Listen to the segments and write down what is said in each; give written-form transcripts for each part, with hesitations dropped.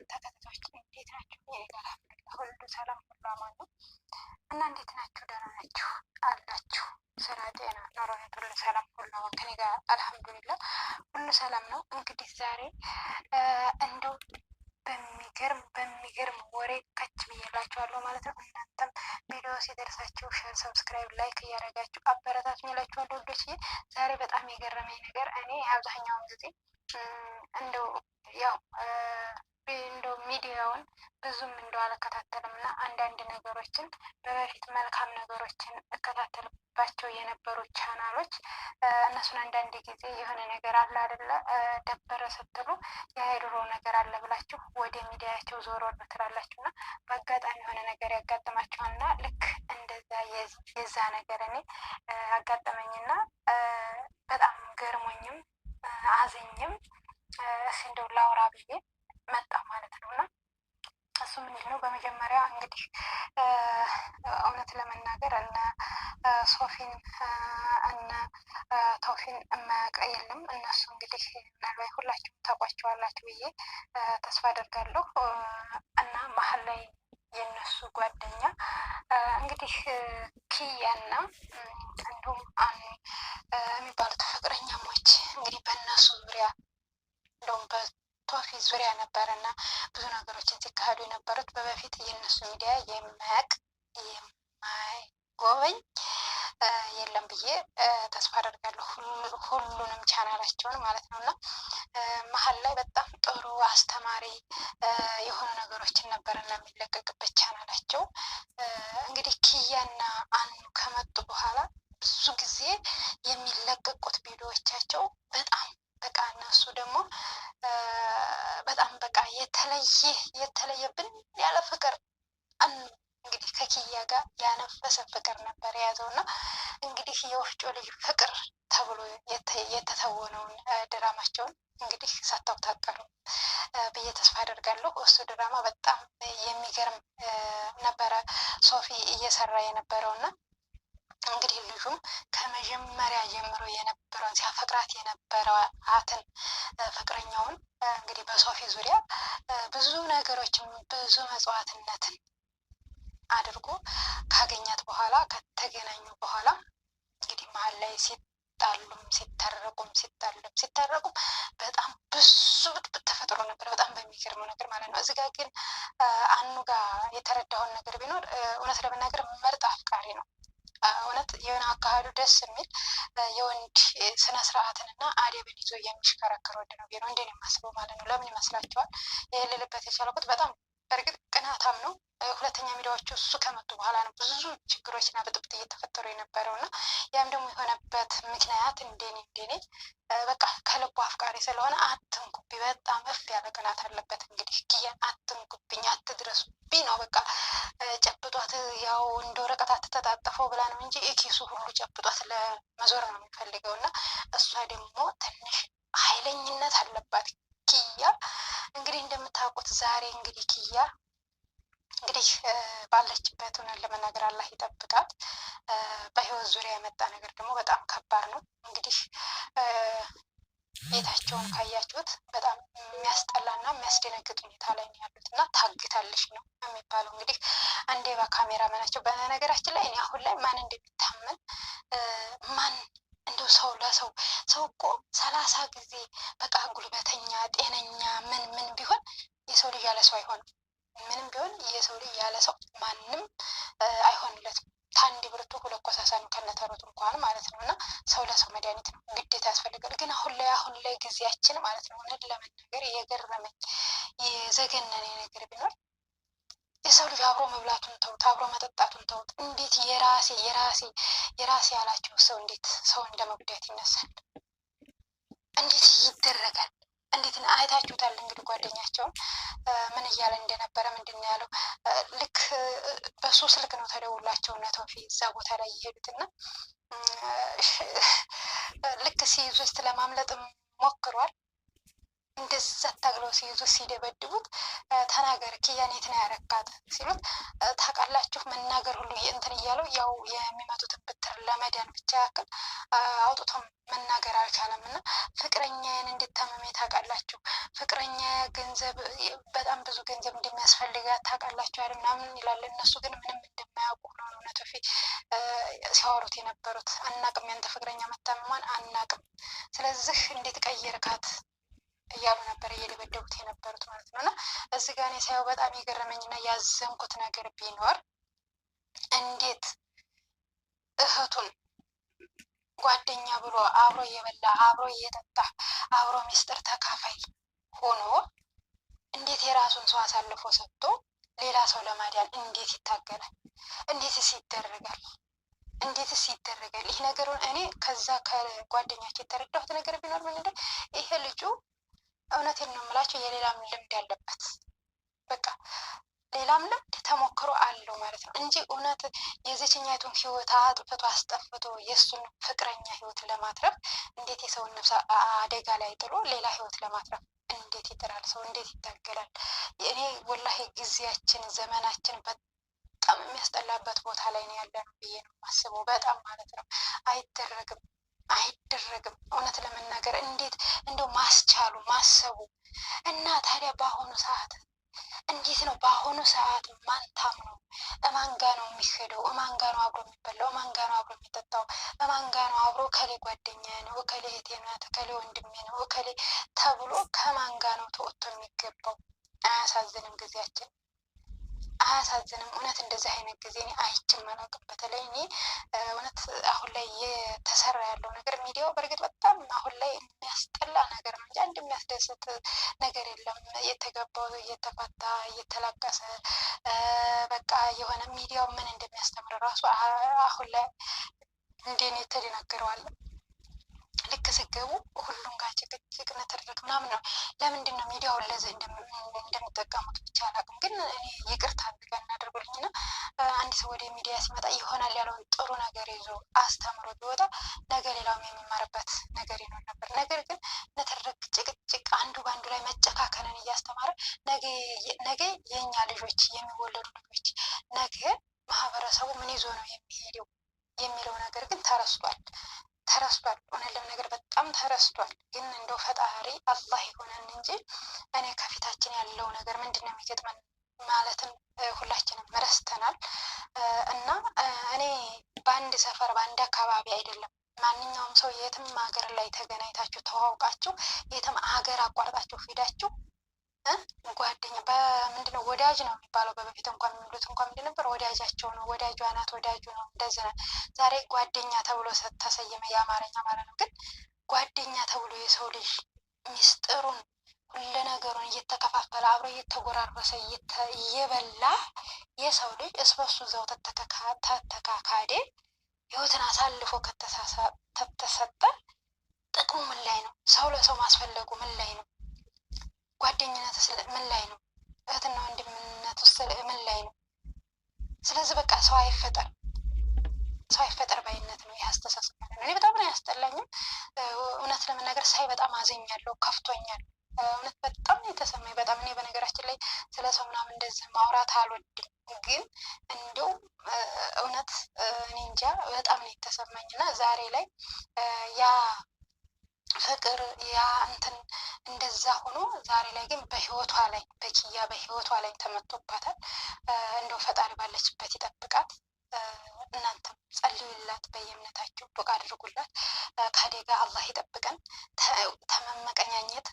ተከታታዮች እንዴት ናችሁ? እኔ ጋር አልሐምዱሊላህ ሁሉ ሰላም ሁሉ አማን ነው እና እንዴት ናችሁ? ደህና ናችሁ አላችሁ? ስራ፣ ጤና፣ ኑሮ ሁሉ ሰላም ሁሉ አማን ከኔ ጋር አልሐምዱሊላህ ሁሉ ሰላም ነው። እንግዲህ ዛሬ እንደው በሚገርም ወሬ ከች ብዬላችኋለሁ ማለት ነው። እናንተም ቪዲዮ ሲደርሳችሁ ሼር፣ ሰብስክራይብ፣ ላይክ እያደረጋችሁ አበረታቱኝ እላችኋለሁ ውዶች። ዛሬ በጣም የገረመኝ ነገር እኔ አብዛኛውን ጊዜ እንደው ያው እንደው ሚዲያውን ብዙም እንደው አልከታተልም እና አንዳንድ ነገሮችን በበፊት መልካም ነገሮችን እከታተልባቸው የነበሩ ቻናሎች እነሱን አንዳንድ ጊዜ የሆነ ነገር አለ አይደለ ደበረ ስትሉ የድሮ ነገር አለ ብላችሁ ወደ ሚዲያቸው ዞር ወር ትላላችሁ እና በአጋጣሚ የሆነ ነገር ያጋጥማችኋል እና ልክ እንደዛ የዛ ነገር እኔ አጋጠመኝና በጣም ገርሞኝም አዝኝም እንደው ላውራ ብዬ መጣ ማለት ነው። እና እሱ ምንድን ነው? በመጀመሪያ እንግዲህ እውነት ለመናገር እነ ሶፊን እነ ተውፊን የማያውቅ የለም። እነሱ እንግዲህ ምናልባት ሁላችሁም ታውቋቸዋላችሁ ብዬ ተስፋ አደርጋለሁ። እና መሀል ላይ የእነሱ ጓደኛ እንግዲህ ኪያና እንዲሁም አኑ የሚባሉት ፍቅረኛሞች እንግዲህ በእነሱ ዙሪያ እንደውም በቶፊ ዙሪያ ነበረ እና ብዙ ነገሮችን ሲካሄዱ የነበሩት በበፊት የእነሱ ሚዲያ የማያውቅ የማይጎበኝ የለም ብዬ ተስፋ አደርጋለሁ። ሁሉንም ቻናላቸውን ማለት ነው። እና መሀል ላይ በጣም ጥሩ አስተማሪ የሆኑ ነገሮችን ነበረ እና የሚለቀቅበት ቻናላቸው። እንግዲህ ኪያና አኑ ከመጡ በኋላ ብዙ ጊዜ የሚለቀቁት ቪዲዮዎቻቸው በጣም በቃ እነሱ ደግሞ በጣም በቃ የተለየ ብን ያለ ፍቅር እንግዲህ ከኪያ ጋር ያነፈሰ ፍቅር ነበር የያዘው እና እንግዲህ የወፍጮ ልጅ ፍቅር ተብሎ የተተወነውን ድራማቸውን እንግዲህ ሳታውታጠሩ ብዬ ተስፋ አደርጋለሁ። እሱ ድራማ በጣም የሚገርም ነበረ ሶፊ እየሰራ የነበረው እና እንግዲህ ልጁም ከመጀመሪያ ጀምሮ የነበረውን ሲያፈቅራት የነበረዋትን ፍቅረኛውን እንግዲህ በሶፊ ዙሪያ ብዙ ነገሮችን ብዙ መጽዋዕትነትን አድርጎ ካገኛት በኋላ ከተገናኙ በኋላ እንግዲህ መሀል ላይ ሲጣሉም ሲታረቁም በጣም ብዙ ብጥብጥ ተፈጥሮ ነበር። በጣም በሚገርመው ነገር ማለት ነው። እዚህ ጋር ግን አኑ ጋር የተረዳውን ነገር ቢኖር እውነት ለመናገር ምርጥ አፍቃሪ ነው። እውነት የሆነ አካሄዱ ደስ የሚል የወንድ ስነ ስርዓትን እና አደብን ይዞ የሚሽከረከር ወንድ ነው ቢሆን እንደኔ የማስበው ማለት ነው። ለምን ይመስላችኋል? ይህ ልልበት የቻለበት በጣም በእርግጥ ቅናታም ነው። ሁለተኛ ሚዲያዎቹ እሱ ከመጡ በኋላ ነው ብዙ ችግሮችና ብጥብጥ እየተፈጠሩ የነበረው እና ያም ደግሞ የሆነበት ምክንያት እንደኔ በቃ ከልቡ አፍቃሪ ስለሆነ አትንኩብኝ፣ በጣም እፍ ያለ ቅናት አለበት። እንግዲህ ኪያን አትንኩብኝ፣ አትድረሱብኝ ነው በቃ ጨብጧት፣ ያው እንደ ወረቀት አትተጣጠፈው ብላ ነው እንጂ ኪሱ ሁሉ ጨብጧት ለመዞር ነው የሚፈልገው እና እሷ ደግሞ ትንሽ ኃይለኝነት አለባት ኪያ። እንግዲህ እንደምታውቁት ዛሬ እንግዲህ ኪያ እንግዲህ ባለችበት ሆነን ለመናገር አላህ ይጠብቃት። በህይወት ዙሪያ የመጣ ነገር ደግሞ በጣም ከባድ ነው። እንግዲህ ቤታቸውን ካያችሁት በጣም የሚያስጠላና የሚያስደነግጥ ሁኔታ ላይ ነው ያሉት እና ታግታለች ነው የሚባለው። እንግዲህ አንዴ በካሜራ መናቸው። በነገራችን ላይ እኔ አሁን ላይ ማን እንደሚታመን ማን እንደው ሰው እኮ 30 ጊዜ በቃ ጉልበተኛ ጤነኛ ምን ቢሆን የሰው ልጅ ያለ ሰው አይሆንም። ምንም ቢሆን የሰው ልጅ ያለ ሰው ማንም አይሆንለትም። ከአንድ ብርቱ ሁለት ኮሳሳ ነው ከነተረቱ እንኳን ማለት ነው። እና ሰው ለሰው መድኃኒት ነው ግዴታ ያስፈልጋል። ግን አሁን ላይ ጊዜያችን ማለት ነው እውነት ለመናገር የገረመኝ የዘገነነ ነገር ቢኖር የሰው ልጅ አብሮ መብላቱን ተውት፣ አብሮ መጠጣቱን ተውት። እንዴት የራሴ ያላቸው ሰው እንዴት ሰው እንደ መጉዳት ይነሳል? እንዴት ይደረጋል? እንዴት አይታችሁታል? እንግዲህ ጓደኛቸውን ምን እያለ እንደነበረ ምንድን ነው ያለው? ልክ በሱ ስልክ ነው ተደውላቸው እና ተውፊ እዛ ቦታ ላይ የሄዱት እና ልክ ሲይዙት ለማምለጥ ሞክሯል። እንደዛ ታግለው ሲይዙ ሲደበድቡት ተናገር ኪያን የት ነው ያረካት ሲሉት ታውቃላችሁ መናገር ሁሉ እንትን እያለው ያው የሚመቱትን ብትር ለመዳን ብቻ ያክል አውጥቶ መናገር አልቻለም። እና ፍቅረኛዬን እንድታመሜ ታውቃላችሁ፣ ፍቅረኛ ገንዘብ በጣም ብዙ ገንዘብ እንደሚያስፈልጋት ታውቃላችሁ አይደል ምናምን ይላል። እነሱ ግን ምንም እንደማያውቁ ነው እውነቱ ፊት ሲያወሩት የነበሩት። አናቅም፣ ያንተ ፍቅረኛ መታመሟን አናቅም፣ ስለዚህ እንዴት ቀየርካት እያሉ ነበር እየደበደቡት የነበሩት ማለት ነው። እና እዚህ ጋር እኔ ሳየው በጣም የገረመኝና ያዘንኩት ነገር ቢኖር እንዴት እህቱን ጓደኛ ብሎ አብሮ እየበላ አብሮ እየጠጣ አብሮ ሚስጥር ተካፋይ ሆኖ እንዴት የራሱን ሰው አሳልፎ ሰጥቶ ሌላ ሰው ለማዳን እንዴት ይታገላል? እንዴትስ ይደረጋል? እንዴትስ ይደረጋል? ይህ ነገሩን እኔ ከዛ ከጓደኛቸው የተረዳሁት ነገር ቢኖር ምንድን ይሄ ልጁ እውነቴን ነው የምላቸው የሌላም ልምድ ያለበት በቃ ሌላም ልምድ ተሞክሮ አለው ማለት ነው እንጂ እውነት የዚችኛቱን ህይወት አጥፍቶ አስጠፍቶ የእሱን ፍቅረኛ ህይወት ለማትረፍ እንዴት የሰውን ነፍስ አደጋ ላይ ጥሎ ሌላ ህይወት ለማትረፍ እንዴት ይጥራል? ሰው እንዴት ይታገላል? እኔ ወላሂ ጊዜያችን ዘመናችን በጣም የሚያስጠላበት ቦታ ላይ ነው ያለ ነው ብዬ ነው የማስበው። በጣም ማለት ነው አይደረግም አይደረግም። እውነት ለመናገር እንዴት እንደው ማስቻሉ ማሰቡ እና ታዲያ በአሁኑ ሰዓት እንዴት ነው? በአሁኑ ሰዓት ማን ታምኖ እማን ጋ ነው የሚሄደው? እማን ጋ ነው አብሮ የሚበላው? እማን ጋ ነው አብሮ የሚጠጣው? እማን ጋ ነው አብሮ እከሌ ጓደኛ ነው፣ እከሌ እህቴ ናት፣ እከሌ ወንድሜ ነው፣ እከሌ ተብሎ ከማን ጋ ነው ተወጥቶ የሚገባው? አያሳዝንም? ጊዜያችን አያሳዝንም? እውነት እንደዚህ አይነት ጊዜ እኔ አይቼም አላውቅም። በተለይ እኔ እውነት አሁን ላይ እየተሰራ ያለው ነገር ሚዲያው በእርግጥ በጣም አሁን ላይ የሚያስጠላ ነገር ነው እንጂ አንድ የሚያስደስት ነገር የለም። እየተገባው እየተፈታ እየተላቀሰ በቃ የሆነ ሚዲያው ምን እንደሚያስተምር ራሱ አሁን ላይ እንዴት የተደናገረዋል። ልክ ስገቡ ሁሉም ጋር ጭቅጭቅ ንትርክ ምናምን ነው። ለምንድን ነው ሚዲያውን ለዚህ እንደሚጠቀሙት ብቻ አላውቅም። ግን እኔ ይቅርታ አድርጋ እናደርጉልኝና አንድ ሰው ወደ ሚዲያ ሲመጣ ይሆናል ያለውን ጥሩ ነገር ይዞ አስተምሮ ቢወጣ ነገ ሌላውም የሚማርበት ነገር ይኖር ነበር። ነገር ግን ንትርክ፣ ጭቅጭቅ፣ አንዱ በአንዱ ላይ መጨካከንን እያስተማረ ነገ የእኛ ልጆች የሚወለዱ ልጆች ነገ ማህበረሰቡ ምን ይዞ ነው የሚሄደው የሚለው ነገር ግን ተረስቷል። እውነት ለመናገር በጣም ተረስቷል። ግን እንደው ፈጣሪ አላህ ይሆነን እንጂ እኔ ከፊታችን ያለው ነገር ምንድን ነው የሚገጥመን ማለትም ሁላችንም ረስተናል። እና እኔ በአንድ ሰፈር በአንድ አካባቢ አይደለም ማንኛውም ሰው የትም ሀገር ላይ ተገናኝታችሁ ተዋውቃችሁ የትም ሀገር አቋርጣችሁ ሄዳችሁ ጓደኛ በምንድነው ወዳጅ ነው የሚባለው። በበፊት እንኳን የሚሉት እንኳን ምንድን ነበር? ወዳጃቸው ነው፣ ወዳጇ ናት፣ ወዳጁ ነው፣ እንደዚህ ነው። ዛሬ ጓደኛ ተብሎ ተሰየመ፣ የአማርኛ ማለት ነው። ግን ጓደኛ ተብሎ የሰው ልጅ ሚስጥሩን ሁሉ ነገሩን እየተከፋፈለ አብሮ እየተጎራረሰ እየበላ የሰው ልጅ እስበሱ እዛው ተተካካዴ ህይወትን አሳልፎ ከተሰጠ ጥቅሙ ምን ላይ ነው? ሰው ለሰው ማስፈለጉ ምን ላይ ነው? ጓደኝነት ምን ላይ ነው? እህትና ወንድምነት ውስጥ ምን ላይ ነው? ስለዚህ በቃ ሰው አይፈጠር ባይነት ነው ይህ አስተሳሰብ ማለት ነው። እኔ በጣም ነው ያስጠላኝም እውነት ለመናገር ሳይ በጣም አዝኛለሁ፣ ከፍቶኛል። እውነት በጣም ነው የተሰማኝ። በጣም እኔ በነገራችን ላይ ስለ ሰው ምናምን እንደዚህ ማውራት አልወድም፣ ግን እንደው እውነት እኔ እንጃ በጣም ነው የተሰማኝ እና ዛሬ ላይ ያ ፍቅር ያ እንትን እንደዛ ሆኖ ዛሬ ላይ ግን በህይወቷ ላይ በኪያ በህይወቷ ላይ ተመቶባታል። እንደው ፈጣሪ ባለችበት ይጠብቃት። እናንተም ጸልዩላት፣ በየእምነታችሁ ዱዓ አድርጉላት። ከአደጋ አላህ ይጠብቀን። ተመመቀኛኘት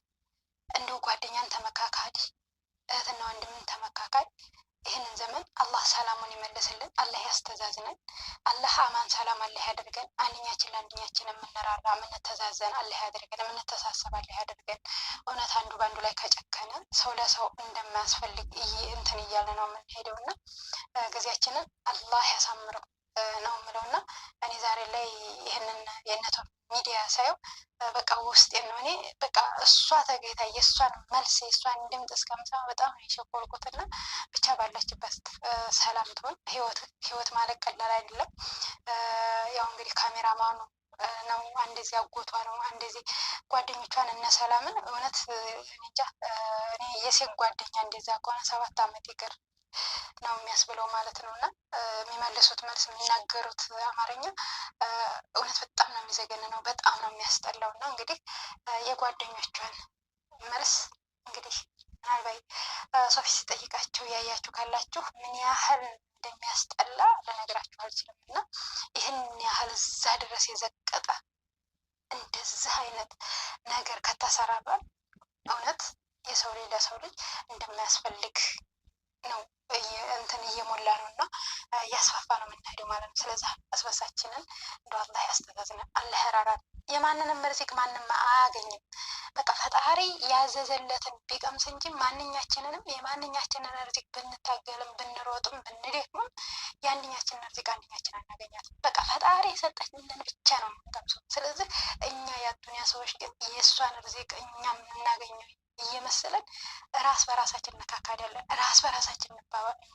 እንዲሁ ጓደኛን ተመካካድ፣ እህትና ወንድምን ተመካካድ ይህንን ዘመን አላህ ሰላሙን ይመልስልን። አላህ ያስተዛዝነን። አላህ አማን ሰላም አላህ ያደርገን። አንኛችን ለአንድኛችን የምንራራ የምንተዛዘን አላህ ያደርገን። የምንተሳሰብ አላህ ያደርገን። እውነት አንዱ በአንዱ ላይ ከጨከነ ሰው ለሰው እንደማያስፈልግ እንትን እያለ ነው የምንሄደው እና ጊዜያችንን አላህ ያሳምረው ነው የምለው እና እኔ ዛሬ ላይ ይህንን የእነቶ ሚዲያ ሳየው በቃ ውስጤን ነው እኔ በቃ እሷ ተገኝታ የእሷን መልስ የእሷን ድምፅ እስከምሰማ በጣም ነው የሸኮልኩት እና ብቻ ባለችበት ሰላም ትሆን። ህይወት ማለት ቀላል አይደለም። ያው እንግዲህ ካሜራማኑ ነው፣ አንደዚህ አጎቷ ነው፣ አንደዚህ ጓደኞቿን እነ ሰላምን እውነት እንጃ። እኔ የሴት ጓደኛ እንደዛ ከሆነ 7 ዓመት ይቅር ነው የሚያስብለው ማለት ነው። እና የሚመልሱት መልስ የሚናገሩት አማርኛ እውነት በጣም ነው የሚዘገንነው፣ በጣም ነው የሚያስጠላው። እና እንግዲህ የጓደኞቿን መልስ እንግዲህ ምናልባት ሶፊ ሲጠይቃቸው ያያችሁ ካላችሁ ምን ያህል እንደሚያስጠላ ልነግራችሁ አልችልም። እና ይህን ያህል እዛ ድረስ የዘቀጠ እንደዚህ አይነት ነገር ከተሰራባል እውነት የሰው ልጅ ለሰው ልጅ እንደማያስፈልግ ነው እንትን እየሞላ ነው እና እያስፋፋ ነው የምንሄደው ማለት ነው። ስለዚህ አስበሳችንን እንደ አላህ ያስተዛዝነን፣ አላህ ያራራል። የማንንም ርዚቅ ማንም አያገኝም። በቃ ፈጣሪ ያዘዘለትን ቢቀምስ እንጂ ማንኛችንንም የማንኛችንን ርዚቅ ብንታገልም ብንሮጥም ብንደክምም የአንድኛችንን ርዚቅ አንድኛችን አናገኛትም። በቃ ፈጣሪ የሰጠንን ብቻ ነው የምንቀምሰው። ስለዚህ እኛ የአዱንያ ሰዎች ግን የእሷን ርዚቅ እኛ የምናገኘው እየመሰለን ራስ በራሳችን እንካካዳለን፣ ራስ በራሳችን እንባላለን።